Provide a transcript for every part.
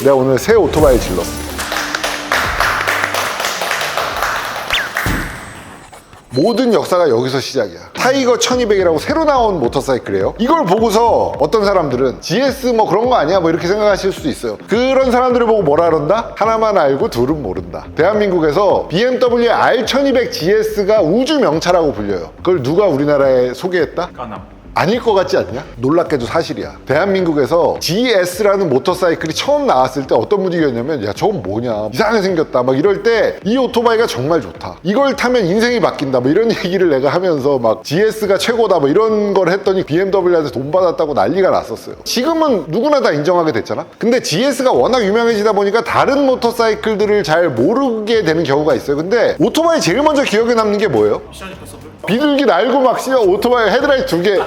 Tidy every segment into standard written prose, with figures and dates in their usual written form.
내가 오늘 새 오토바이 질렀어. 모든 역사가 여기서 시작이야. 타이거 1200이라고 새로 나온 모터사이클이에요. 이걸 보고서 어떤 사람들은 GS 뭐 그런 거 아니야? 뭐 이렇게 생각하실 수도 있어요. 그런 사람들을 보고 뭐라 그런다? 하나만 알고 둘은 모른다. 대한민국에서 BMW R1200 GS가 우주 명차라고 불려요. 그걸 누가 우리나라에 소개했다? 까남. 아닐 것 같지 않냐? 놀랍게도 사실이야. 대한민국에서 GS라는 모터사이클이 처음 나왔을 때 어떤 분위기였냐면 야 저건 뭐냐 이상하게 생겼다 막 이럴 때 이 오토바이가 정말 좋다, 이걸 타면 인생이 바뀐다 뭐 이런 얘기를 내가 하면서 막 GS가 최고다 뭐 이런 걸 했더니 BMW한테 돈 받았다고 난리가 났었어요. 지금은 누구나 다 인정하게 됐잖아. 근데 GS가 워낙 유명해지다 보니까 다른 모터사이클들을 잘 모르게 되는 경우가 있어요. 근데 오토바이 제일 먼저 기억에 남는 게 뭐예요? 미션 임파서블? 비둘기 날고 막 씌어 오토바이 헤드라이트 2개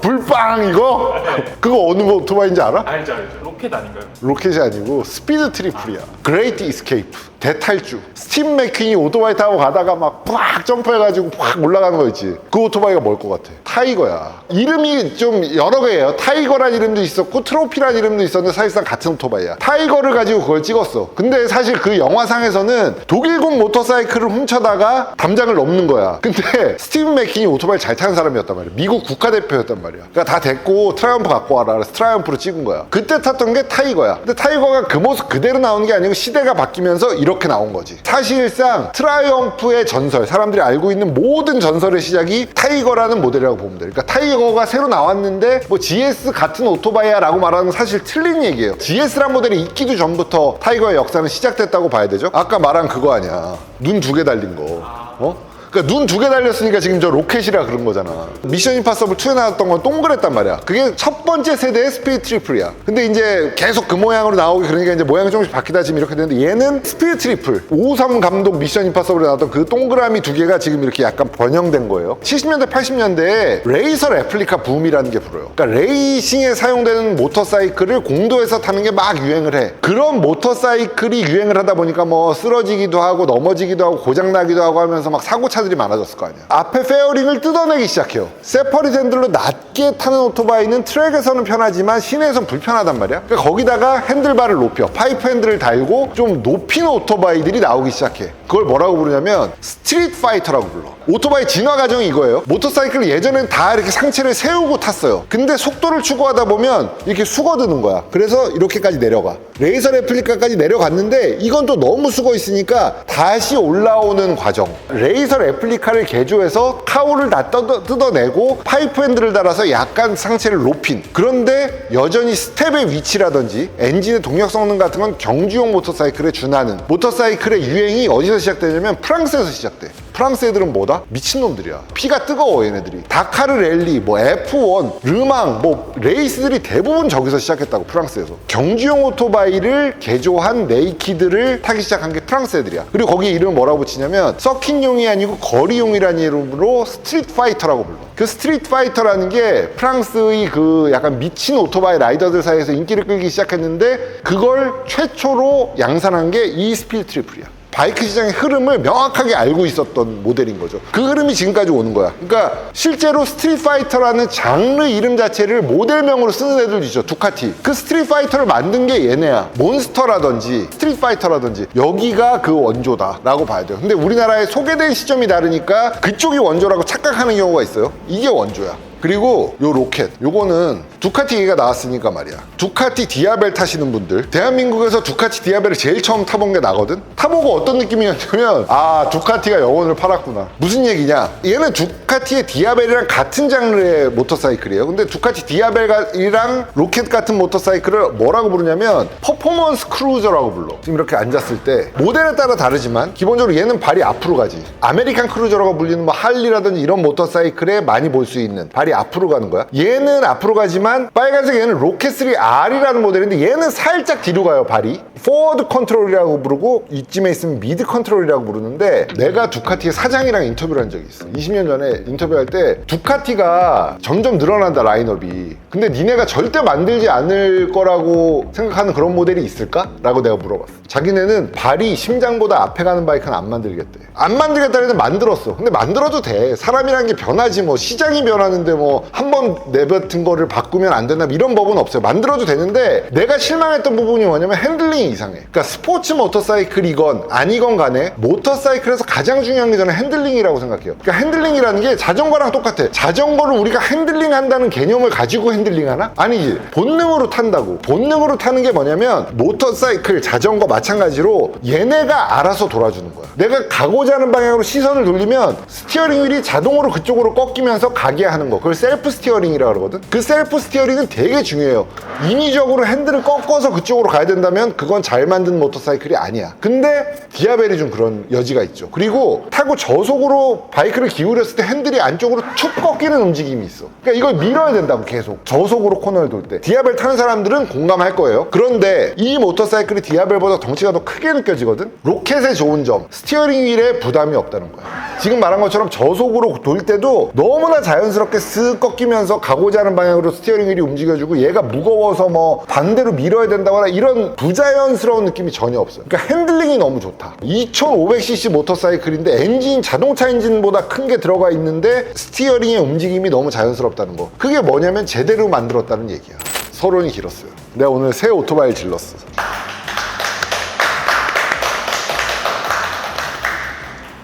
불빵 이거? 그거 어느 오토바이인지 알아? 알죠. 로켓 아닌가요? 로켓이 아니고 스피드 트리플이야. 그레이트 이스케이프. 대탈주. 스팀 맥퀸이 오토바이 타고 가다가 막 팍 점프해가지고 팍 올라가는 거 있지. 그 오토바이가 뭘 것 같아? 타이거야. 이름이 좀 여러 개예요. 타이거란 이름도 있었고 트로피란 이름도 있었는데 사실상 같은 오토바이야. 타이거를 가지고 그걸 찍었어. 근데 사실 그 영화상에서는 독일군 모터사이클을 훔쳐다가 담장을 넘는 거야. 근데 스티븐 맥퀸이 오토바이 잘 타는 사람이었단 말이야. 미국 국가대표였단 말이야. 그러니까 다 됐고 트라이엄프 갖고 와라. 그래서 트라이엄프로 찍은 거야. 그때 탔던 게 타이거야. 근데 타이거가 그 모습 그대로 나오는 게 아니고 시대가 바뀌면서 이렇게 나온 거지. 사실상 트라이엄프의 전설, 사람들이 알고 있는 모든 전설의 시작이 타이거라는 모델이라고 보면 돼. 그러니까 타이거가 새로 나왔는데 뭐 GS 같은 오토바이야 라고 말하는 건 사실 틀린 얘기예요. GS란 모델이 있기도 전부터 타이거의 역사는 시작됐다고 봐야 되죠. 아까 말한 그거 아니야. 눈 두 개 달린 거. 그러니까 눈 두 개 달렸으니까 지금 저 로켓이라 그런 거잖아. 미션 임파서블 2에 나왔던 건 동그랬단 말이야. 그게 첫 번째 세대의 스피드 트리플이야. 근데 이제 계속 그 모양으로 나오기 그러니까 이제 모양이 조금씩 바뀌다 지금 이렇게 되는데 얘는 스피드 트리플. 553 감독 미션 임파서블에 나왔던 그 동그라미 두 개가 지금 이렇게 약간 번영된 거예요. 70년대 80년대에 레이서 레플리카 붐이라는 게 불어요. 그러니까 레이싱에 사용되는 모터사이클을 공도에서 타는 게 막 유행을 해. 그런 모터사이클이 유행을 하다 보니까 뭐 쓰러지기도 하고 넘어지기도 하고 고장나기도 하고 하면서 막 사고 차들이 많아졌을 거 아니야. 앞에 페어링을 뜯어내기 시작해요. 세퍼리트 핸들로 낮게 타는 오토바이는 트랙에서는 편하지만 시내에서는 불편하단 말이야. 그러니까 거기다가 핸들바를 높여 파이프 핸들을 달고 좀 높인 오토바이들이 나오기 시작해. 그걸 뭐라고 부르냐면 스트리트 파이터라고 불러. 오토바이 진화 과정이 이거예요. 모터사이클을 예전엔 다 이렇게 상체를 세우고 탔어요. 근데 속도를 추구하다 보면 이렇게 숙어드는 거야. 그래서 이렇게까지 내려가. 레이서 레플리카까지 내려갔는데 이건 또 너무 숙어 있으니까 다시 올라오는 과정. 레이서 레플리카를 개조해서 카울을 다 뜯어내고 파이프 핸들을 달아서 약간 상체를 높인. 그런데 여전히 스텝의 위치라든지 엔진의 동력 성능 같은 건 경주용 모터사이클에 준하는. 모터사이클의 유행이 어디서 시작되냐면 프랑스에서 시작돼. 프랑스 애들은 뭐다? 미친놈들이야. 피가 뜨거워 얘네들이. 다카르 랠리, 뭐 F1, 르망, 뭐 레이스들이 대부분 저기서 시작했다고. 프랑스에서. 경주용 오토바이를 개조한 네이키드를 타기 시작한 게 프랑스 애들이야. 그리고 거기에 이름을 뭐라고 붙이냐면 서킷용이 아니고 거리용이라는 이름으로 스트리트 파이터라고 불러. 그 스트리트 파이터라는 게 프랑스의 그 약간 미친 오토바이 라이더들 사이에서 인기를 끌기 시작했는데 그걸 최초로 양산한 게 이 스피드 트리플이야. 바이크 시장의 흐름을 명확하게 알고 있었던 모델인 거죠. 그 흐름이 지금까지 오는 거야. 그러니까 실제로 스트리트 파이터라는 장르 이름 자체를 모델명으로 쓰는 애들도 있죠. 두카티. 그 스트리트 파이터를 만든 게 얘네야. 몬스터라든지 스트리트 파이터라든지 여기가 그 원조다라고 봐야 돼요. 근데 우리나라에 소개된 시점이 다르니까 그쪽이 원조라고 착각하는 경우가 있어요. 이게 원조야. 그리고 요 로켓, 요거는 두카티 얘기가 나왔으니까 말이야. 두카티 디아벨 타시는 분들, 대한민국에서 두카티 디아벨을 제일 처음 타본 게 나거든? 타보고 어떤 느낌이었냐면 아, 두카티가 영혼을 팔았구나. 무슨 얘기냐? 얘는 두카티의 디아벨이랑 같은 장르의 모터사이클이에요. 근데 두카티 디아벨이랑 로켓 같은 모터사이클을 뭐라고 부르냐면 퍼포먼스 크루저라고 불러. 지금 이렇게 앉았을 때 모델에 따라 다르지만 기본적으로 얘는 발이 앞으로 가지. 아메리칸 크루저라고 불리는 뭐 할리라든지 이런 모터사이클에 많이 볼 수 있는 발이 앞으로 가는 거야. 얘는 앞으로 가지만 빨간색 얘는 로켓3R이라는 모델인데 얘는 살짝 뒤로 가요. 발이 포워드 컨트롤이라고 부르고 이쯤에 있으면 미드 컨트롤이라고 부르는데, 내가 두카티의 사장이랑 인터뷰를 한 적이 있어. 20년 전에 인터뷰할 때 두카티가 점점 늘어난다, 라인업이. 근데 니네가 절대 만들지 않을 거라고 생각하는 그런 모델이 있을까? 라고 내가 물어봤어. 자기네는 발이 심장보다 앞에 가는 바이크는 안 만들겠대. 안 만들겠다는 만들었어. 근데 만들어도 돼. 사람이란 게 변하지 뭐. 시장이 변하는데 뭐 한 번 내뱉은 거를 바꾸면 안 된다, 이런 법은 없어요. 만들어도 되는데, 내가 실망했던 부분이 뭐냐면 핸들링이 이상해. 그러니까 스포츠 모터사이클이건 아니건 간에 모터사이클에서 가장 중요한 게 저는 핸들링이라고 생각해요. 그러니까 핸들링이라는 게 자전거랑 똑같아. 자전거를 우리가 핸들링 한다는 개념을 가지고 핸들링 하나? 아니지. 본능으로 탄다고. 본능으로 타는 게 뭐냐면 모터사이클, 자전거 마찬가지로 얘네가 알아서 돌아주는 거야. 내가 가고자 하는 방향으로 시선을 돌리면 스티어링 휠이 자동으로 그쪽으로 꺾이면서 가게 하는 거, 그걸 셀프 스티어링이라고 그러거든. 그 셀프 스티어링은 되게 중요해요. 인위적으로 핸들을 꺾어서 그쪽으로 가야 된다면 그건 잘 만든 모터사이클이 아니야. 근데 디아벨이 좀 그런 여지가 있죠. 그리고 타고 저속으로 바이크를 기울였을 때 핸들이 안쪽으로 툭 꺾이는 움직임이 있어. 그러니까 이걸 밀어야 된다고, 계속 저속으로 코너를 돌 때. 디아벨 타는 사람들은 공감할 거예요. 그런데 이 모터사이클이 디아벨보다 덩치가 더 크게 느껴지거든. 로켓의 좋은 점, 스티어링 휠에 부담이 없다는 거야. 지금 말한 것처럼 저속으로 돌 때도 너무나 자연스럽게 쓱 꺾이면서 가고자 하는 방향으로 스티어링 휠이 움직여주고, 얘가 무거워서 뭐 반대로 밀어야 된다거나 이런 부자연스러운 느낌이 전혀 없어요. 그러니까 핸들링이 너무 좋다. 2500cc 모터사이클인데 엔진, 자동차 엔진보다 큰 게 들어가 있는데 스티어링의 움직임이 너무 자연스럽다는 거. 그게 뭐냐면 제대로 만들었다는 얘기야. 서론이 길었어요. 내가 오늘 새 오토바이를 질렀어.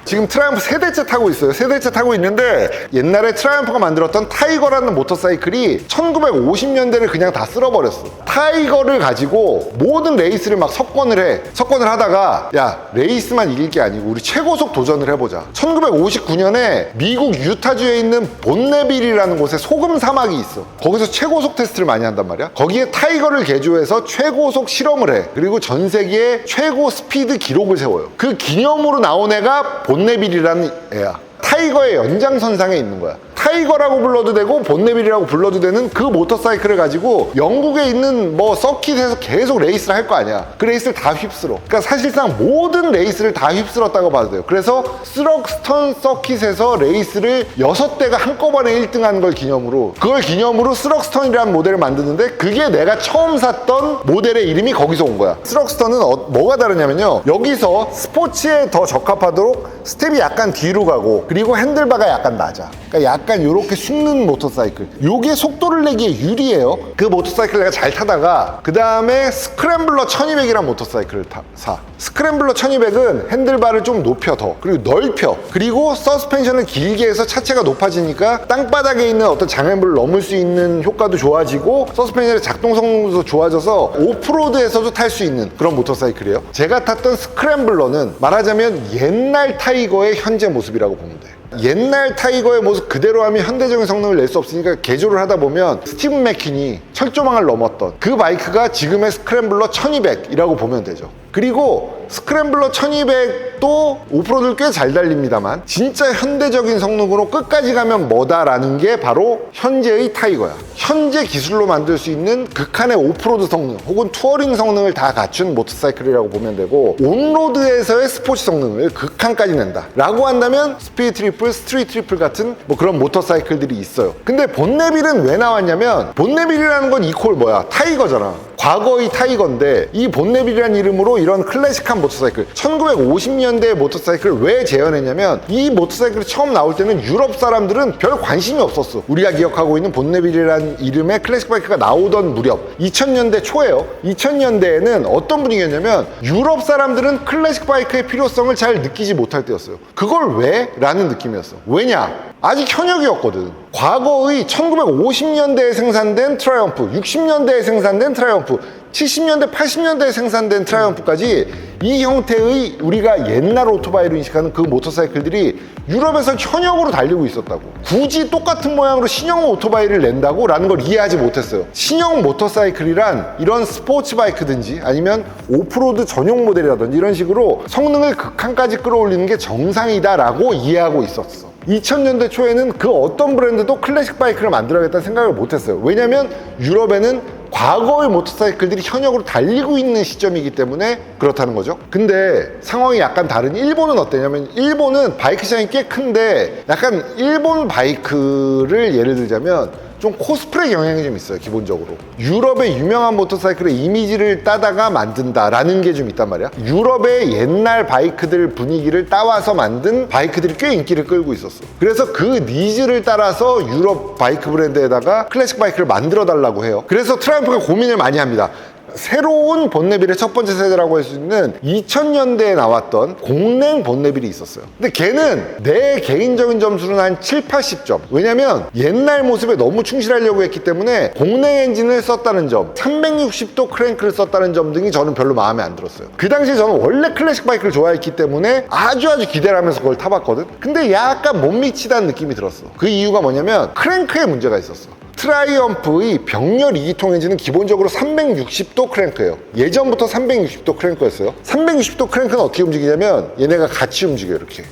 지금 트라이언프 세대째 타고 있어요. 세대째 타고 있는데, 옛날에 트라이언프가 만들었던 타이거라는 모터사이클이 1950년대를 그냥 다 쓸어버렸어. 타이거를 가지고 모든 레이스를 막 석권을 해. 석권을 하다가, 야, 레이스만 이길 게 아니고 우리 최고속 도전을 해보자. 1959년에 미국 유타주에 있는 본네빌이라는 곳에 소금 사막이 있어. 거기서 최고속 테스트를 많이 한단 말이야. 거기에 타이거를 개조해서 최고속 실험을 해. 그리고 전 세계의 최고 스피드 기록을 세워요. 그 기념으로 나온 애가 본네빌이라는 애야. 타이거의 연장선상에 있는 거야. 타이거라고 불러도 되고 본네빌이라고 불러도 되는 그 모터사이클을 가지고 영국에 있는 뭐 서킷에서 계속 레이스를 할 거 아니야. 그 레이스를 다 휩쓸어. 그러니까 사실상 모든 레이스를 다 휩쓸었다고 봐도 돼요. 그래서 스럭스턴 서킷에서 레이스를 6대가 한꺼번에 1등한 걸 기념으로, 그걸 기념으로 스럭스턴이라는 모델을 만드는데, 그게 내가 처음 샀던 모델의 이름이 거기서 온 거야. 스럭스턴은 뭐가 다르냐면요, 여기서 스포츠에 더 적합하도록 스텝이 약간 뒤로 가고, 그리고 핸들바가 약간 낮아. 그러니까 약간 이렇게 숨는 모터사이클, 요게 속도를 내기에 유리해요. 그 모터사이클 내가 잘 타다가 그 다음에 스크램블러 1200이란 모터사이클을 사. 스크램블러 1200은 핸들바를 좀 높여, 더, 그리고 넓혀, 그리고 서스펜션을 길게 해서 차체가 높아지니까 땅바닥에 있는 어떤 장애물을 넘을 수 있는 효과도 좋아지고, 서스펜션의 작동 성능도 좋아져서 오프로드에서도 탈 수 있는 그런 모터사이클이에요. 제가 탔던 스크램블러는 말하자면 옛날 타이거의 현재 모습이라고 보면 돼. 옛날 타이거의 모습 그대로 하면 현대적인 성능을 낼 수 없으니까 개조를 하다 보면 스티븐 맥퀸이 철조망을 넘었던 그 바이크가 지금의 스크램블러 1200이라고 보면 되죠. 그리고 스크램블러 1200도 오프로드를 꽤 잘 달립니다만, 진짜 현대적인 성능으로 끝까지 가면 뭐다라는 게 바로 현재의 타이거야. 현재 기술로 만들 수 있는 극한의 오프로드 성능 혹은 투어링 성능을 다 갖춘 모터사이클이라고 보면 되고, 온로드에서의 스포츠 성능을 극한까지 낸다 라고 한다면 스피드 트리플, 스트리트 트리플 같은 뭐 그런 모터사이클들이 있어요. 근데 본네빌은 왜 나왔냐면, 본네빌이라는 건 이퀄 뭐야? 타이거잖아. 과거의 타이거인데, 이 본네빌이라는 이름으로 이런 클래식한 모터사이클, 1950년대 모터사이클을 왜 재현했냐면, 이 모터사이클이 처음 나올 때는 유럽 사람들은 별 관심이 없었어. 우리가 기억하고 있는 본네빌이라는 이름의 클래식 바이크가 나오던 무렵 2000년대 초예요. 2000년대에는 어떤 분위기였냐면, 유럽 사람들은 클래식 바이크의 필요성을 잘 느끼지 못할 때였어요. 그걸 왜? 라는 느낌이었어. 왜냐? 아직 현역이었거든. 과거의 1950년대에 생산된 트라이언프, 60년대에 생산된 트라이언프, 70년대, 80년대에 생산된 트라이언프까지 이 형태의 우리가 옛날 오토바이로 인식하는 그 모터사이클들이 유럽에서 현역으로 달리고 있었다고. 굳이 똑같은 모양으로 신형 오토바이를 낸다고? 라는 걸 이해하지 못했어요. 신형 모터사이클이란 이런 스포츠 바이크든지 아니면 오프로드 전용 모델이라든지 이런 식으로 성능을 극한까지 끌어올리는 게 정상이다 라고 이해하고 있었어. 2000년대 초에는 그 어떤 브랜드도 클래식 바이크를 만들어야겠다는 생각을 못했어요. 왜냐면 유럽에는 과거의 모터사이클들이 현역으로 달리고 있는 시점이기 때문에 그렇다는 거죠. 근데 상황이 약간 다른 일본은 어때냐면, 일본은 바이크 시장이 꽤 큰데 약간 일본 바이크를 예를 들자면 좀 코스프레 경향이 좀 있어요. 기본적으로 유럽의 유명한 모터사이클의 이미지를 따다가 만든다라는 게 좀 있단 말이야. 유럽의 옛날 바이크들 분위기를 따와서 만든 바이크들이 꽤 인기를 끌고 있었어. 그래서 그 니즈를 따라서 유럽 바이크 브랜드에다가 클래식 바이크를 만들어 달라고 해요. 그래서 트라이언프가 고민을 많이 합니다. 새로운 본네빌의 첫 번째 세대라고 할 수 있는 2000년대에 나왔던 공랭 본네빌이 있었어요. 근데 걔는 내 개인적인 점수는 한 7, 80점. 왜냐면 옛날 모습에 너무 충실하려고 했기 때문에 공랭 엔진을 썼다는 점, 360도 크랭크를 썼다는 점 등이 저는 별로 마음에 안 들었어요. 그 당시에 저는 원래 클래식 바이크를 좋아했기 때문에 아주 기대를 하면서 그걸 타봤거든. 근데 약간 못 미치다는 느낌이 들었어. 그 이유가 뭐냐면 크랭크에 문제가 있었어. 트라이엄프의 병렬 2기통 엔진은 기본적으로 360도 크랭크예요. 예전부터 360도 크랭크였어요. 360도 크랭크는 어떻게 움직이냐면 얘네가 같이 움직여요. 이렇게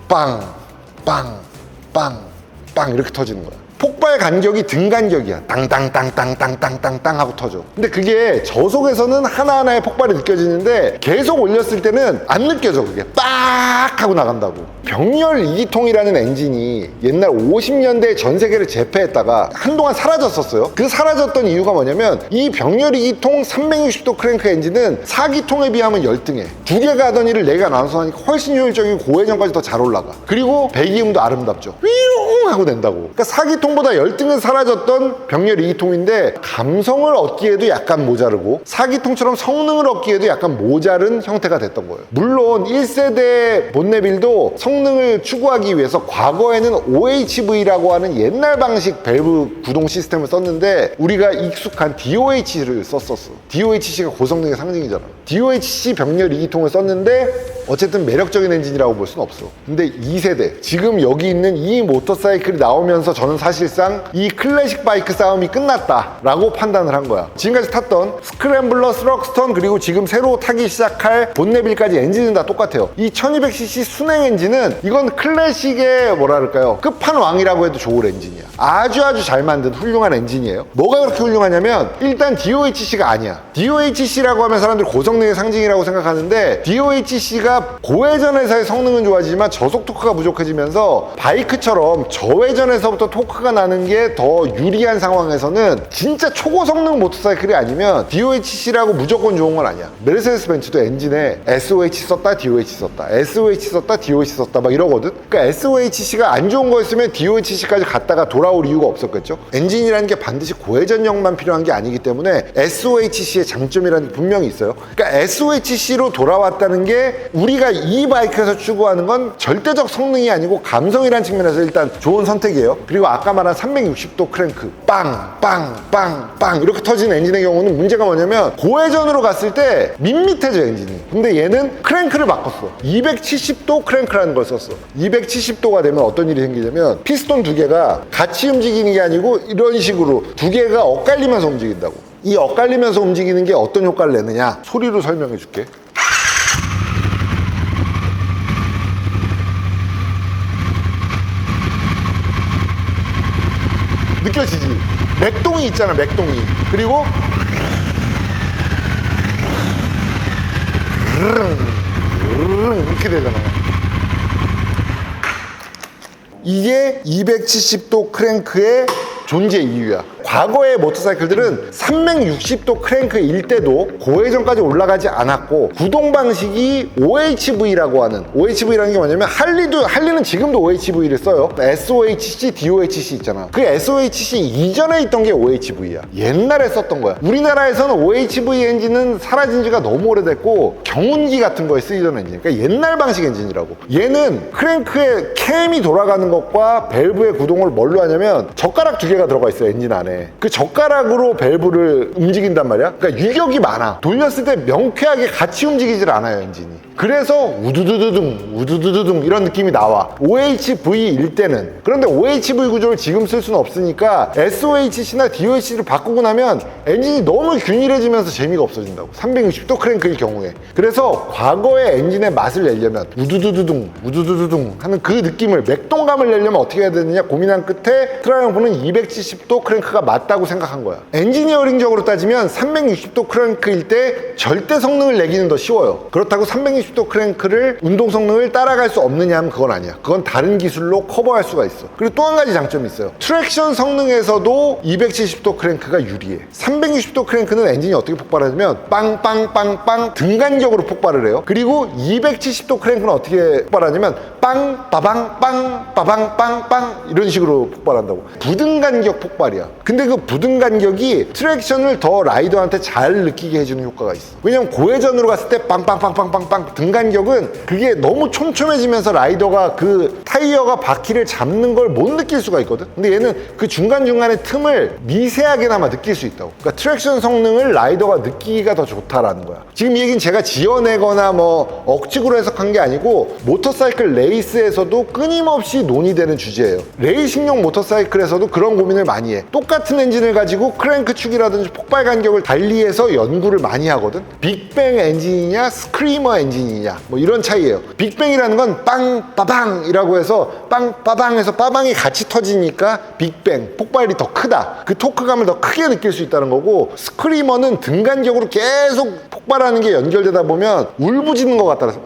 빵, 빵, 빵, 빵 이렇게 터지는 거야. 폭발 간격이 등 간격이야. 땅땅땅땅땅땅땅땅 하고 터져. 근데 그게 저속에서는 하나하나의 폭발이 느껴지는데 계속 올렸을 때는 안 느껴져. 그게 빡 하고 나간다고. 병렬 2기통이라는 엔진이 옛날 50년대 전 세계를 제패했다가 한동안 사라졌었어요. 그 사라졌던 이유가 뭐냐면 이 병렬 2기통 360도 크랭크 엔진은 4기통에 비하면 열등해. 두 개가 하던 일을 네 개가 나눠서 하니까 훨씬 효율적이고 고회전까지 더 잘 올라가. 그리고 배기음도 아름답죠. 휘웅 하고 낸다고. 그러니까 4기통보다 열등은 사라졌던 병렬 2기통인데 감성을 얻기에도 약간 모자르고 4기통처럼 성능을 얻기에도 약간 모자른 형태가 됐던 거예요. 물론 1세대 본네빌도 성능을 추구하기 위해서 과거에는 OHV라고 하는 옛날 방식 밸브 구동 시스템을 썼는데 우리가 익숙한 DOH를 썼었어. DOHC가 고성능의 상징이잖아. DOHC 병렬 2기통을 썼는데 어쨌든 매력적인 엔진이라고 볼 수는 없어. 근데 2세대 지금 여기 있는 이 모터사이클이 나오면서 저는 사실상 이 클래식 바이크 싸움이 끝났다라고 판단을 한 거야. 지금까지 탔던 스크램블러, 스럭스턴 그리고 지금 새로 타기 시작할 본네빌까지 엔진은 다 똑같아요. 이 1200cc 순행 엔진은 이건 클래식의 뭐랄까요 끝판왕이라고 해도 좋을 엔진이야. 아주 잘 만든 훌륭한 엔진이에요. 뭐가 그렇게 훌륭하냐면 일단 DOHC가 아니야. DOHC라고 하면 사람들이 고성능의 상징이라고 생각하는데 DOHC가 고회전에서의 성능은 좋아지지만 저속 토크가 부족해지면서 바이크처럼 저회전에서부터 토크가 나는 게 더 유리한 상황에서는 진짜 초고성능 모터사이클이 아니면 DOHC라고 무조건 좋은 건 아니야. 메르세데스 벤츠도 엔진에 SOH 썼다 DOH 썼다 SOH 썼다 DOH 썼다 막 이러거든. 그러니까 SOHC가 안 좋은 거였으면 DOHC까지 갔다가 돌아올 이유가 없었겠죠. 엔진이라는 게 반드시 고회전력만 필요한 게 아니기 때문에 SOHC의 장점이라는 게 분명히 있어요. 그러니까 SOHC로 돌아왔다는 게 우리가 이 바이크에서 추구하는 건 절대적 성능이 아니고 감성이라는 측면에서 일단 좋은 선택이에요. 그리고 아까 말한 360도 크랭크 빵, 빵, 빵, 빵 이렇게 터지는 엔진의 경우는 문제가 뭐냐면 고회전으로 갔을 때 밋밋해져 엔진이. 근데 얘는 크랭크를 바꿨어. 270도 크랭크라는 걸 썼어. 270도가 되면 어떤 일이 생기냐면 피스톤 두 개가 같이 움직이는 게 아니고 이런 식으로 두 개가 엇갈리면서 움직인다고. 이 엇갈리면서 움직이는 게 어떤 효과를 내느냐 소리로 설명해 줄게. 느껴지지? 맥동이 있잖아, 맥동이. 그리고 이렇게 되잖아. 이게 270도 크랭크의 존재 이유야. 과거의 모터사이클들은 360도 크랭크일 때도 고회전까지 올라가지 않았고 구동 방식이 OHV라고 하는 OHV라는 게 뭐냐면 할리는 지금도 OHV를 써요. SOHC, DOHC 있잖아. 그 SOHC 이전에 있던 게 OHV야. 옛날에 썼던 거야. 우리나라에서는 OHV 엔진은 사라진 지가 너무 오래됐고 경운기 같은 거에 쓰이던 엔진. 그러니까 옛날 방식 엔진이라고. 얘는 크랭크의 캠이 돌아가는 것과 밸브의 구동을 뭘로 하냐면 젓가락 두 개가 들어가 있어요, 엔진 안에. 그 젓가락으로 밸브를 움직인단 말이야. 그러니까 유격이 많아. 돌렸을 때 명쾌하게 같이 움직이질 않아요, 엔진이. 그래서 우두두두둥 이런 느낌이 나와. OHV일 때는. 그런데 OHV 구조를 지금 쓸 수는 없으니까 SOHC나 DOHC를 바꾸고 나면 엔진이 너무 균일해지면서 재미가 없어진다고. 360도 크랭크일 경우에. 그래서 과거의 엔진의 맛을 내려면 우두두두둥 하는 그 느낌을, 맥동감을 내려면 어떻게 해야 되느냐 고민한 끝에 트라이언프는 270도 크랭크가 맞다고 생각한 거야. 엔지니어링적으로 따지면 360도 크랭크일 때 절대 성능을 내기는 더 쉬워요. 그렇다고 360도 크랭크를 운동 성능을 따라갈 수 없느냐 하면 그건 아니야. 그건 다른 기술로 커버할 수가 있어. 그리고 또 한 가지 장점이 있어요. 트랙션 성능에서도 270도 크랭크가 유리해. 360도 크랭크는 엔진이 어떻게 폭발하냐면 빵빵빵빵 등간격으로 폭발을 해요. 그리고 270도 크랭크는 어떻게 폭발하냐면 빵 빠방 빵 빠방 빵빵 이런 식으로 폭발한다고. 부등간격 폭발이야. 근데 그 부등간격이 트랙션을 더 라이더한테 잘 느끼게 해주는 효과가 있어. 왜냐면 고회전으로 갔을 때 빵빵빵빵빵빵 등간격은 그게 너무 촘촘해지면서 라이더가 그 타이어가 바퀴를 잡는 걸 못 느낄 수가 있거든. 근데 얘는 그 중간중간에 틈을 미세하게나마 느낄 수 있다고. 그러니까 트랙션 성능을 라이더가 느끼기가 더 좋다라는 거야. 지금 이 얘기는 제가 지어내거나 뭐 억측으로 해석한 게 아니고 모터사이클 레이스에서도 끊임없이 논의되는 주제예요. 레이싱용 모터사이클에서도 그런 고민을 많이 해. 똑같은 엔진을 가지고 크랭크 축이라든지 폭발 간격을 달리해서 연구를 많이 하거든. 빅뱅 엔진이냐 스크리머 엔진이냐 뭐 이런 차이예요. 빅뱅이라는 건 빵 빠방이라고 해서 빵 빠방에서 빠방이 같이 터지니까 빅뱅 폭발이 더 크다. 그 토크감을 더 크게 느낄 수 있다는 거고, 스크리머는 등간격으로 계속 폭발하는 게 연결되다 보면 울부짖는 것 같다라서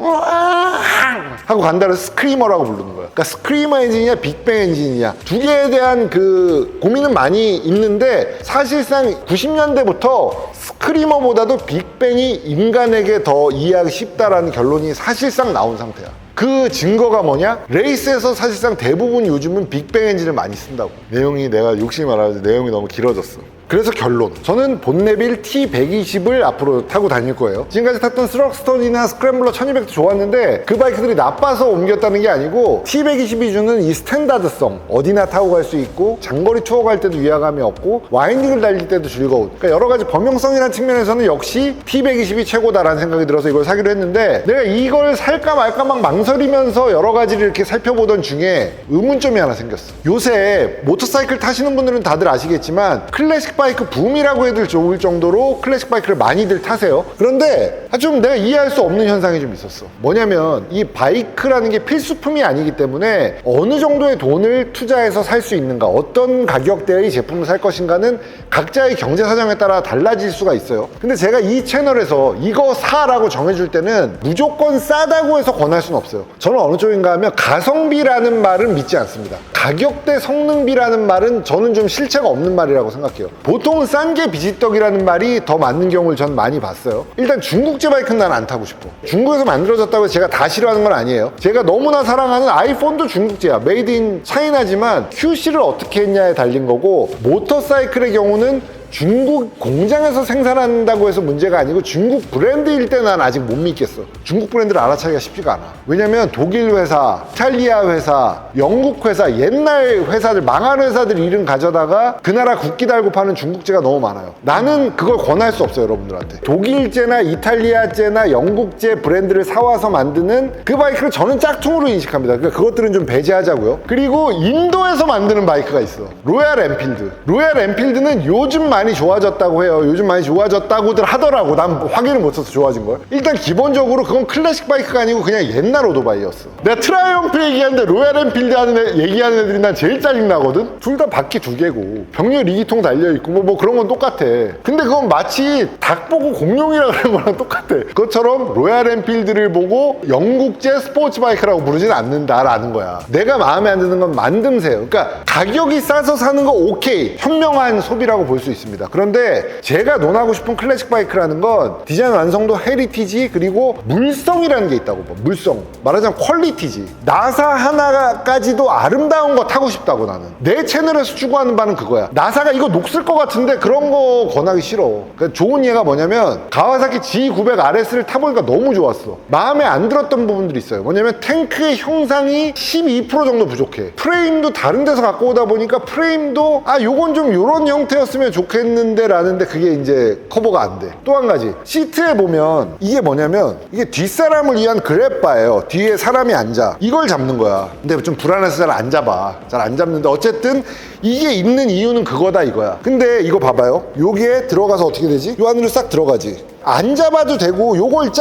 하고 간다고 해서 스크리머라고 부르는 거야. 그러니까 스크리머 엔진이냐 빅뱅 엔진이냐 두 개에 대한 그 고민은 많이 있는데, 사실상 90년대부터 스크리머보다도 빅뱅이 인간에게 더 이해하기 쉽다라는 결론이 사실상 나온 상태야. 그 증거가 뭐냐? 레이스에서 사실상 대부분 요즘은 빅뱅 엔진을 많이 쓴다고. 내용이 내가 욕심이 많아서 내용이 너무 길어졌어. 그래서 결론, 저는 본네빌 T120을 앞으로 타고 다닐 거예요. 지금까지 탔던 스럭스톤이나 스크램블러 1200도 좋았는데 그 바이크들이 나빠서 옮겼다는 게 아니고, T120이 주는 이 스탠다드성, 어디나 타고 갈 수 있고 장거리 투어 갈 때도 위화감이 없고 와인딩을 달릴 때도 즐거운, 그러니까 여러 가지 범용성이라는 측면에서는 역시 T120이 최고다라는 생각이 들어서 이걸 사기로 했는데, 내가 이걸 살까 말까 막 망설이면서 여러 가지를 이렇게 살펴보던 중에 의문점이 하나 생겼어. 요새 모터사이클 타시는 분들은 다들 아시겠지만 클래식 바이크 붐이라고 해도 좋을 정도로 클래식 바이크를 많이들 타세요. 그런데 좀 내가 이해할 수 없는 현상이 좀 있었어. 뭐냐면 이 바이크라는 게 필수품이 아니기 때문에 어느 정도의 돈을 투자해서 살 수 있는가, 어떤 가격대의 제품을 살 것인가는 각자의 경제 사정에 따라 달라질 수가 있어요. 근데 제가 이 채널에서 이거 사라고 정해줄 때는 무조건 싸다고 해서 권할 수는 없어요. 저는 어느 쪽인가 하면 가성비라는 말은 믿지 않습니다. 가격대 성능비라는 말은 저는 좀 실체가 없는 말이라고 생각해요. 보통은 싼 게 비지떡이라는 말이 더 맞는 경우를 전 많이 봤어요. 일단 중국제 바이크는 난 안 타고 싶어. 중국에서 만들어졌다고 해서 제가 다 싫어하는 건 아니에요. 제가 너무나 사랑하는 아이폰도 중국제야. 메이드 인 차이나지만 QC를 어떻게 했냐에 달린 거고, 모터사이클의 경우는 중국 공장에서 생산한다고 해서 문제가 아니고 중국 브랜드일 때 난 아직 못 믿겠어. 중국 브랜드를 알아차기가 쉽지가 않아. 왜냐면 독일 회사, 이탈리아 회사, 영국 회사, 옛날 회사들, 망한 회사들 이름 가져다가 그 나라 국기 달고 파는 중국제가 너무 많아요. 나는 그걸 권할 수 없어요, 여러분들한테. 독일제나 이탈리아제나 영국제 브랜드를 사와서 만드는 그 바이크를 저는 짝퉁으로 인식합니다. 그러니까 그것들은 좀 배제하자고요. 그리고 인도에서 만드는 바이크가 있어. 로얄 엔필드. 로얄 엔필드는 요즘 많이 좋아졌다고 해요. 요즘 많이 좋아졌다고들 하더라고. 난 확인을 못 해서 좋아진 걸. 일단 기본적으로 그건 클래식 바이크가 아니고 그냥 옛날 오토바이였어. 내가 트라이엄프 얘기하는데 로얄 엔필드 얘기하는 애들이 난 제일 짜증나거든. 둘 다 바퀴 두 개고 병렬 2기통 달려있고 뭐 그런 건 똑같아. 근데 그건 마치 닭 보고 공룡이라 그러는 거랑 똑같아. 그것처럼 로얄 엔필드를 보고 영국제 스포츠 바이크라고 부르진 않는다라는 거야. 내가 마음에 안 드는 건 만듦새예요. 그러니까 가격이 싸서 사는 거 오케이, 현명한 소비라고 볼 수 있습니다. 그런데 제가 논하고 싶은 클래식 바이크라는 건 디자인 완성도, 헤리티지, 그리고 물성이라는 게 있다고 봐. 물성, 말하자면 퀄리티지. 나사 하나까지도 아름다운 거 타고 싶다고. 나는 내 채널에서 추구하는 바는 그거야. 나사가 이거 녹슬 것 같은데 그런 거 권하기 싫어. 그러니까 좋은 예가 뭐냐면 가와사키 G900RS를 타보니까 너무 좋았어. 마음에 안 들었던 부분들이 있어요. 뭐냐면 탱크의 형상이 12% 정도 부족해. 프레임도 다른 데서 갖고 오다 보니까 프레임도 요건 좀 요런 형태였으면 좋겠는데 라는데 그게 이제 커버가 안 돼. 또 한 가지, 시트에 보면 이게 뭐냐면 이게 뒷사람을 위한 그랩바예요. 뒤에 사람이 앉아 이걸 잡는 거야. 근데 좀 불안해서 잘 안 잡아. 잘 안 잡는데 어쨌든 이게 있는 이유는 그거다 이거야. 근데 이거 봐봐요. 여기에 들어가서 어떻게 되지? 요 안으로 싹 들어가지. 안 잡아도 되고 요걸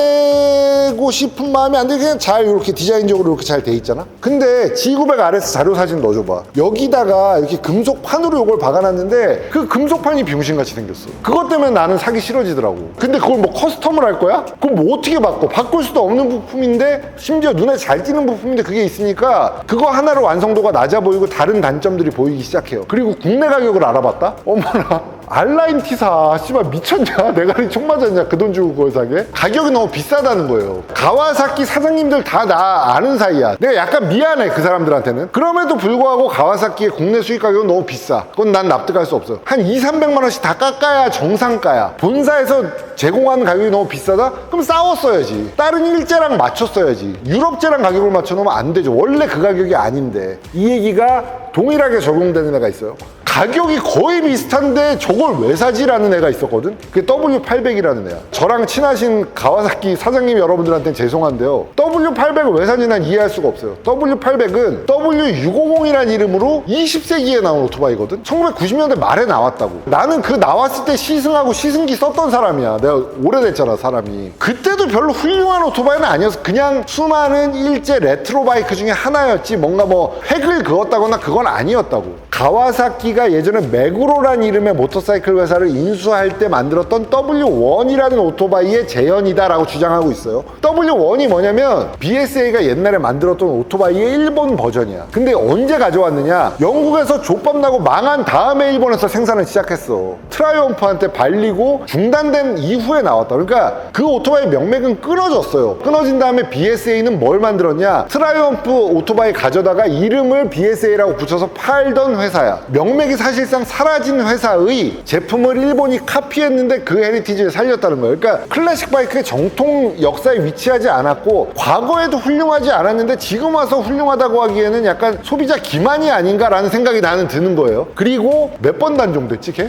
잘라내고 싶은 마음이 안 들게 그냥 잘 이렇게 디자인적으로 이렇게 잘 돼 있잖아. 근데 G900 RS 자료 사진 넣어줘봐. 여기다가 이렇게 금속판으로 이걸 박아놨는데 그 금속판이 병신같이 생겼어. 그것 때문에 나는 사기 싫어지더라고. 근데 그걸 뭐 커스텀을 할 거야? 그럼 뭐 어떻게 바꿔? 바꿀 수도 없는 부품인데 심지어 눈에 잘 띄는 부품인데 그게 있으니까 그거 하나로 완성도가 낮아 보이고 다른 단점들이 보이기 시작해요. 그리고 국내 가격을 알아봤다? 어머나, 알라인 T사 씨발 미쳤냐? 내가 총 맞았냐? 그 돈 주고 그걸 사게? 가격이 너무 비싸다는 거예요. 가와사키 사장님들 다 나 아는 사이야. 내가 약간 미안해, 그 사람들한테는. 그럼에도 불구하고 가와사키의 국내 수입 가격은 너무 비싸. 그건 난 납득할 수 없어. 한 200~300만 원씩 다 깎아야 정상가야. 본사에서 제공하는 가격이 너무 비싸다? 그럼 싸웠어야지. 다른 일제랑 맞췄어야지. 유럽제랑 가격을 맞춰놓으면 안 되죠. 원래 그 가격이 아닌데. 이 얘기가 동일하게 적용되는 애가 있어요. 가격이 거의 비슷한데 저걸 왜 사지라는 애가 있었거든. 그게 W800이라는 애야. 저랑 친하신 가와사키 사장님 여러분들한테는 죄송한데요, W800을 왜 사는지 난 이해할 수가 없어요. W800은 W650이라는 이름으로 20세기에 나온 오토바이거든. 1990년대 말에 나왔다고. 나는 그 나왔을 때 시승하고 시승기 썼던 사람이야. 내가 오래됐잖아, 사람이. 그때도 별로 훌륭한 오토바이는 아니었어. 그냥 수많은 일제 레트로 바이크 중에 하나였지 뭔가 뭐 획을 그었다거나 그건 아니었다고. 가와사키가 예전에 메구로란 이름의 모터사이클 회사를 인수할 때 만들었던 W1이라는 오토바이의 재현이다라고 주장하고 있어요. W1이 뭐냐면 BSA가 옛날에 만들었던 오토바이의 일본 버전이야. 근데 언제 가져왔느냐? 영국에서 족밥나고 망한 다음에 일본에서 생산을 시작했어. 트라이엄프한테 발리고 중단된 이후에 나왔다. 그러니까 그 오토바이 명맥은 끊어졌어요. 끊어진 다음에 BSA는 뭘 만들었냐? 트라이엄프 오토바이 가져다가 이름을 BSA라고 붙여서 팔던 회사야. 명맥이 사실상 사라진 회사의 제품을 일본이 카피했는데 그 헤리티지를 살렸다는 거예요. 그러니까 클래식 바이크의 정통 역사에 위치하지 않았고 과거에도 훌륭하지 않았는데 지금 와서 훌륭하다고 하기에는 약간 소비자 기만이 아닌가라는 생각이 나는 드는 거예요. 그리고 몇 번 단종됐지 걔?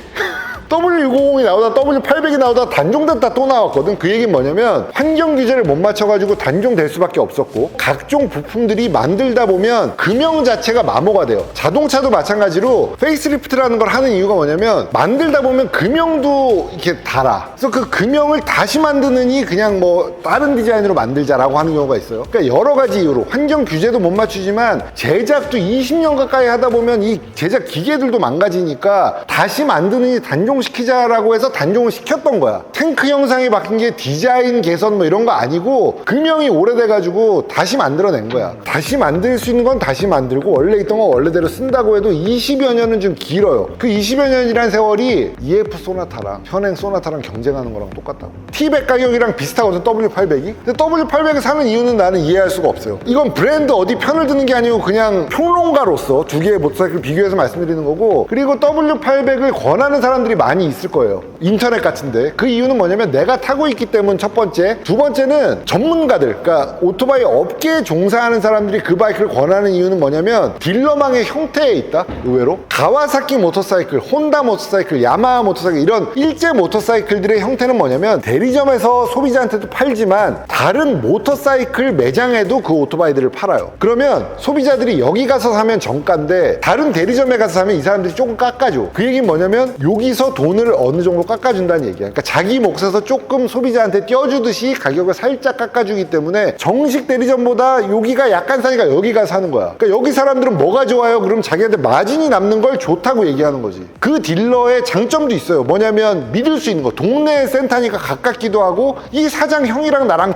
W650이 나오다 W800이 나오다 단종됐다 또 나왔거든. 그 얘기는 뭐냐면 환경 규제를 못 맞춰가지고 단종될 수밖에 없었고, 각종 부품들이 만들다 보면 금형 자체가 마모가 돼요. 자동차도 마찬가지로 페이스리프트라는 걸 하는 이유가 뭐냐면 만들다 보면 금형도 이렇게 달아. 그래서 그 금형을 다시 만드느니 그냥 뭐 다른 디자인으로 만들자라고 하는 경우가 있어요. 그러니까 여러 가지 이유로 환경 규제도 못 맞추지만 제작도 20년 가까이 하다 보면 이 제작 기계들도 망가지니까 다시 만드느니 단종시키자라고 해서 단종을 시켰던 거야. 탱크 형상이 바뀐 게 디자인 개선 뭐 이런 거 아니고 금형이 오래돼가지고 다시 만들어낸 거야. 다시 만들 수 있는 건 다시 만들고 원래 있던 건 원래대로 쓴다고 해도 20여 년은 좀 길어요. 그 20여 년이란 세월이 EF 소나타랑 현행 소나타랑 경쟁하는 거랑 똑같다고. T100 가격이랑 비슷하거든, W800이. 근데 W800을 사는 이유는 나는 이해할 수가 없어요. 이건 브랜드 어디 편을 드는 게 아니고 그냥 평론가로서 두 개의 모터사이클을 비교해서 말씀드리는 거고, 그리고 W800을 권하는 사람들이 많이 있을 거예요, 인터넷 같은데. 그 이유는 뭐냐면 내가 타고 있기 때문, 첫 번째. 두 번째는 전문가들, 그러니까 오토바이 업계에 종사하는 사람들이 그 바이크를 권하는 이유는 뭐냐면 딜러망의 형태에 있다. 의외로 가와사키 모터사이클, 혼다 모터사이클, 야마하 모터사이클, 이런 일제 모터사이클들의 형태는 뭐냐면 대리점에서 소비자한테도 팔지만 다른 모터사이클 매장에도 그 오토바이들을 팔아요. 그러면 소비자들이 여기 가서 사면 정가인데 다른 대리점에 가서 사면 이 사람들이 조금 깎아줘. 그 얘기는 뭐냐면 여기서 돈을 어느 정도 깎아준다는 얘기야. 그러니까 자기 몫에서 조금 소비자한테 떼어주듯이 가격을 살짝 깎아주기 때문에 정식 대리점보다 여기가 약간 싸니까 여기 가서 사는 거야. 그러니까 여기 사람들은 뭐가 좋아요? 그럼 자기한테 마진이 남는 걸 좋다고 얘기하는 거지. 그 딜러의 장점도 있어요. 뭐냐면 믿을 수 있는 거. 동네 센터니까 가깝기도 하고 이 사장 형이랑 나랑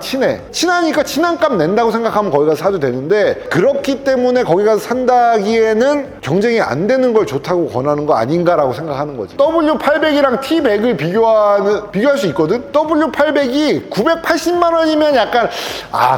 친하니까 친한 값 낸다고 생각하면 거기 가서 사도 되는데, 그렇기 때문에 거기 가서 산다기에는 경쟁이 안 되는 걸 좋다고 권하는 거 아닌가라고 생각하는 거지. W800이랑 T100을 비교할 수 있거든. W800이 980만 원이면 약간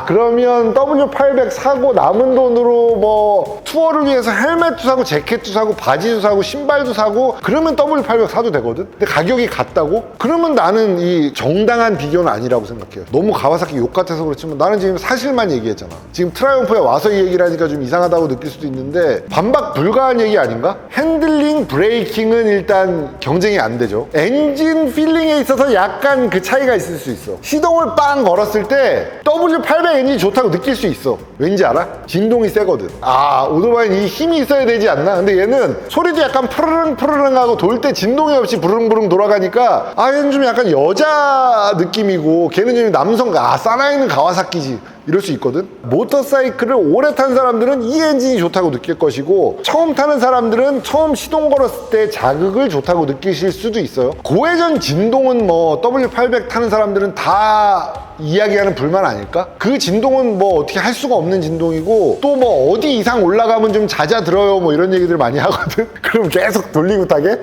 그러면 W800 사고 남은 돈으로 뭐 투어를 위해서 헬멧도 사고 재킷도 사고 바지도 사고 신발도 사고 그러면 W800 사도 되거든. 근데 가격이 같다고? 그러면 나는 이 정당한 비교는 아니라고 생각해요. 너무 가와사키 욕 같아서 그렇지만 나는 지금 사실만 얘기했잖아. 지금 트라이엄프에 와서 이 얘기를 하니까 좀 이상하다고 느낄 수도 있는데 반박 불가한 얘기 아닌가? 핸들링 엔진 브레이킹은 일단 경쟁이 안 되죠. 엔진 필링에 있어서 약간 그 차이가 있을 수 있어. 시동을 빵 걸었을 때 W800 엔진이 좋다고 느낄 수 있어. 왠지 알아? 진동이 세거든. 아, 오토바이는 이 힘이 있어야 되지 않나? 근데 얘는 소리도 약간 푸르릉 푸르릉 하고 돌 때 진동이 없이 부릉부릉 돌아가니까 아, 얘는 좀 약간 여자 느낌이고 걔는 좀 남성, 아, 사나이는 가와사키지 이럴 수 있거든. 모터사이클을 오래 탄 사람들은 이 엔진이 좋다고 느낄 것이고, 처음 타는 사람들은 처음 시동 걸었을 때 자극을 좋다고 느끼실 수도 있어요. 고회전 진동은 뭐 W800 타는 사람들은 다 이야기하는 불만 아닐까? 그 진동은 뭐 어떻게 할 수가 없는 진동이고, 또 뭐 어디 이상 올라가면 좀 잦아들어요 뭐 이런 얘기들 많이 하거든. 그럼 계속 돌리고 타게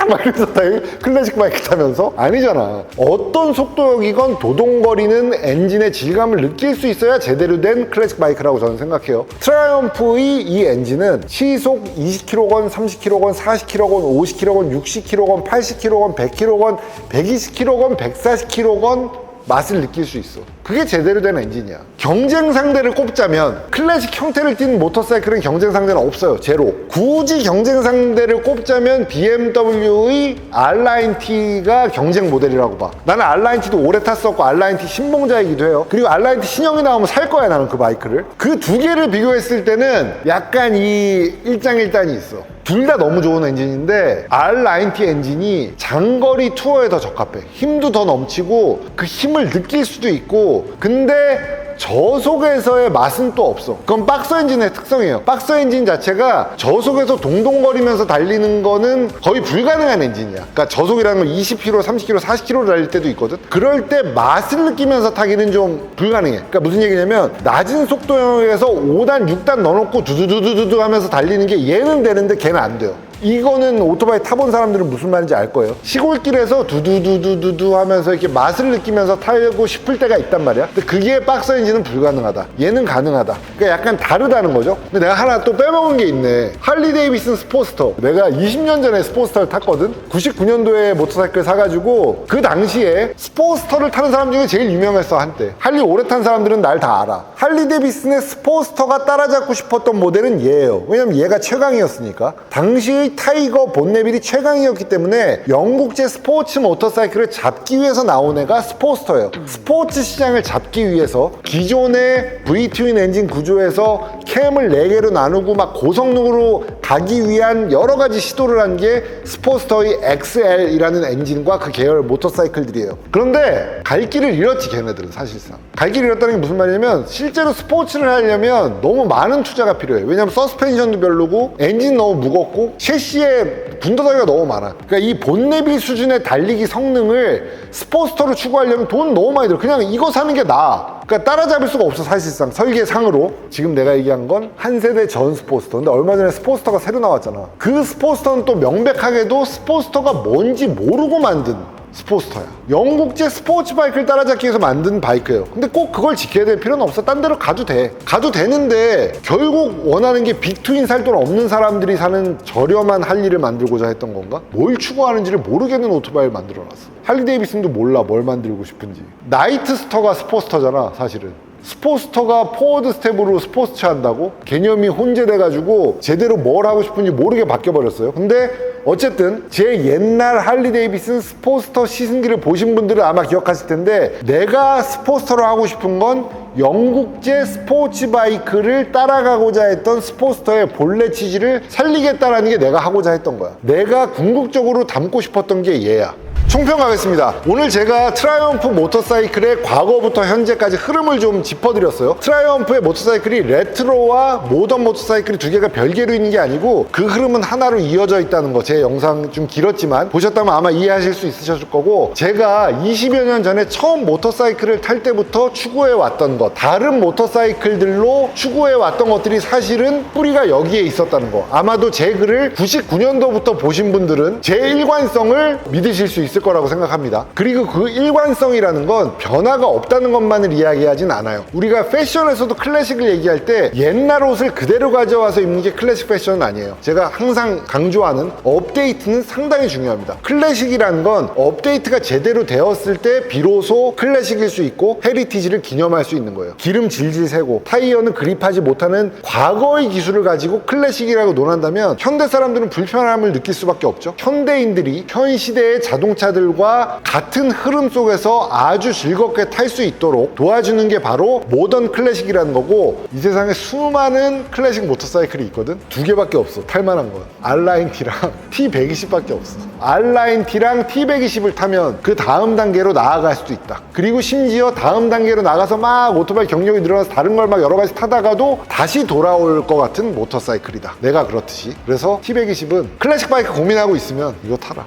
막 이러면서 타게 클래식 바이크 타면서? 아니잖아. 어떤 속도역이건 도동거리는 엔진의 질감을 느낄 수 있어야 제대로 된 클래식 바이크라고 저는 생각해요. 트라이엄프의 이 엔진은 시속 20km건 30km건 40km건 50km건 60km건 80km건 100km건 120km건 140km건 맛을 느낄 수 있어. 그게 제대로 된 엔진이야. 경쟁 상대를 꼽자면 클래식 형태를 띤 모터사이클은 경쟁 상대는 없어요. 제로. 굳이 경쟁 상대를 꼽자면 BMW의 R9T가 경쟁 모델이라고 봐. 나는 R9T도 오래 탔었고 R9T 신봉자이기도 해요. 그리고 R9T 신형이 나오면 살 거야, 나는 그 바이크를. 그 두 개를 비교했을 때는 약간 이 일장일단이 있어. 둘 다 너무 좋은 엔진인데 R9T 엔진이 장거리 투어에 더 적합해. 힘도 더 넘치고 그 힘을 느낄 수도 있고, 근데 저속에서의 맛은 또 없어. 그건 박스 엔진의 특성이에요. 박스 엔진 자체가 저속에서 동동거리면서 달리는 거는 거의 불가능한 엔진이야. 그러니까 저속이라는 건 20km, 30km, 40km 달릴 때도 있거든. 그럴 때 맛을 느끼면서 타기는 좀 불가능해. 그러니까 무슨 얘기냐면 낮은 속도 영역에서 5단, 6단 넣어놓고 두두두두두 하면서 달리는 게 얘는 되는데 걔는 안 돼요. 이거는 오토바이 타본 사람들은 무슨 말인지 알 거예요. 시골길에서 두두두두두두 하면서 이렇게 맛을 느끼면서 타고 싶을 때가 있단 말이야. 근데 그게 박스 엔진은 불가능하다. 얘는 가능하다. 그러니까 약간 다르다는 거죠. 근데 내가 하나 또 빼먹은 게 있네. 할리 데이비슨 스포스터. 내가 20년 전에 스포스터를 탔거든. 99년도에 모터사이클 사가지고 그 당시에 스포스터를 타는 사람 중에 제일 유명했어, 한때. 할리 오래 탄 사람들은 날 다 알아. 할리 데이비슨의 스포스터가 따라잡고 싶었던 모델은 얘예요. 왜냐면 얘가 최강이었으니까. 당시 타이거 본네빌이 최강이었기 때문에 영국제 스포츠 모터사이클을 잡기 위해서 나온 애가 스포스터예요. 스포츠 시장을 잡기 위해서 기존의 V-트윈 엔진 구조에서 캠을 4개로 나누고 막 고성능으로 가기 위한 여러 가지 시도를 한 게 스포스터의 XL이라는 엔진과 그 계열 모터사이클들이에요. 그런데 갈 길을 잃었지, 걔네들은 사실상. 갈 길을 잃었다는 게 무슨 말이냐면 실제로 스포츠를 하려면 너무 많은 투자가 필요해. 왜냐면 서스펜션도 별로고 엔진 너무 무겁고 셰시에 분더더기가 너무 많아. 그러니까 이 본네빌 수준의 달리기 성능을 스포스터로 추구하려면 돈 너무 많이 들어. 그냥 이거 사는 게 나아. 그러니까 따라잡을 수가 없어, 사실상. 설계상으로. 지금 내가 얘기한 건 한 세대 전 스포스터. 근데 얼마 전에 스포스터가 새로 나왔잖아. 그 스포스터는 또 명백하게도 스포스터가 뭔지 모르고 만든 스포스터야. 영국제 스포츠 바이크를 따라잡기 위해서 만든 바이크예요. 근데 꼭 그걸 지켜야 될 필요는 없어. 딴 데로 가도 돼. 가도 되는데 결국 원하는 게 빅트윈 살 돈 없는 사람들이 사는 저렴한 할리를 만들고자 했던 건가? 뭘 추구하는지를 모르겠는 오토바이를 만들어놨어. 할리 데이비슨도 몰라, 뭘 만들고 싶은지. 나이트스터가 스포스터잖아, 사실은. 스포스터가 포워드 스텝으로 스포츠차 한다고? 개념이 혼재돼가지고 제대로 뭘 하고 싶은지 모르게 바뀌어버렸어요. 근데 어쨌든 제 옛날 할리 데이비슨 스포스터 시승기를 보신 분들은 아마 기억하실 텐데, 내가 스포스터로 하고 싶은 건 영국제 스포츠 바이크를 따라가고자 했던 스포스터의 본래 취지를 살리겠다라는 게 내가 하고자 했던 거야. 내가 궁극적으로 담고 싶었던 게 얘야. 총평 가겠습니다. 오늘 제가 트라이엄프 모터사이클의 과거부터 현재까지 흐름을 좀 짚어드렸어요. 트라이엄프의 모터사이클이 레트로와 모던 모터사이클이 두 개가 별개로 있는 게 아니고 그 흐름은 하나로 이어져 있다는 거, 제 영상 좀 길었지만 보셨다면 아마 이해하실 수 있으셨을 거고, 제가 20여 년 전에 처음 모터사이클을 탈 때부터 추구해 왔던 것, 다른 모터사이클들로 추구해 왔던 것들이 사실은 뿌리가 여기에 있었다는 거. 아마도 제 글을 99년도부터 보신 분들은 제 일관성을 믿으실 수 있을 거라고 생각합니다. 그리고 그 일관성이라는 건 변화가 없다는 것만을 이야기하진 않아요. 우리가 패션에서도 클래식을 얘기할 때 옛날 옷을 그대로 가져와서 입는 게 클래식 패션은 아니에요. 제가 항상 강조하는 업데이트는 상당히 중요합니다. 클래식이라는 건 업데이트가 제대로 되었을 때 비로소 클래식일 수 있고 헤리티지를 기념할 수 있는 거예요. 기름 질질 새고 타이어는 그립하지 못하는 과거의 기술을 가지고 클래식이라고 논한다면 현대 사람들은 불편함을 느낄 수밖에 없죠. 현대인들이 현 시대의 자동차들과 같은 흐름 속에서 아주 즐겁게 탈 수 있도록 도와주는 게 바로 모던 클래식이라는 거고, 이 세상에 수많은 클래식 모터사이클이 있거든. 두 개밖에 없어, 탈만한 건. R라인 T랑 T120밖에 없어. R라인 T랑 T120을 타면 그 다음 단계로 나아갈 수도 있다. 그리고 심지어 다음 단계로 나가서 막 오토바이 경력이 늘어나서 다른 걸 막 여러 가지 타다가도 다시 돌아올 것 같은 모터사이클이다. 내가 그렇듯이. 그래서 T120은 클래식 바이크 고민하고 있으면 이거 타라.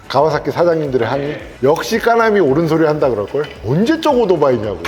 가와사키 사장님들의 항의. 역시 까남이 옳은 소리 한다 그럴걸? 언제적 오토바이냐고.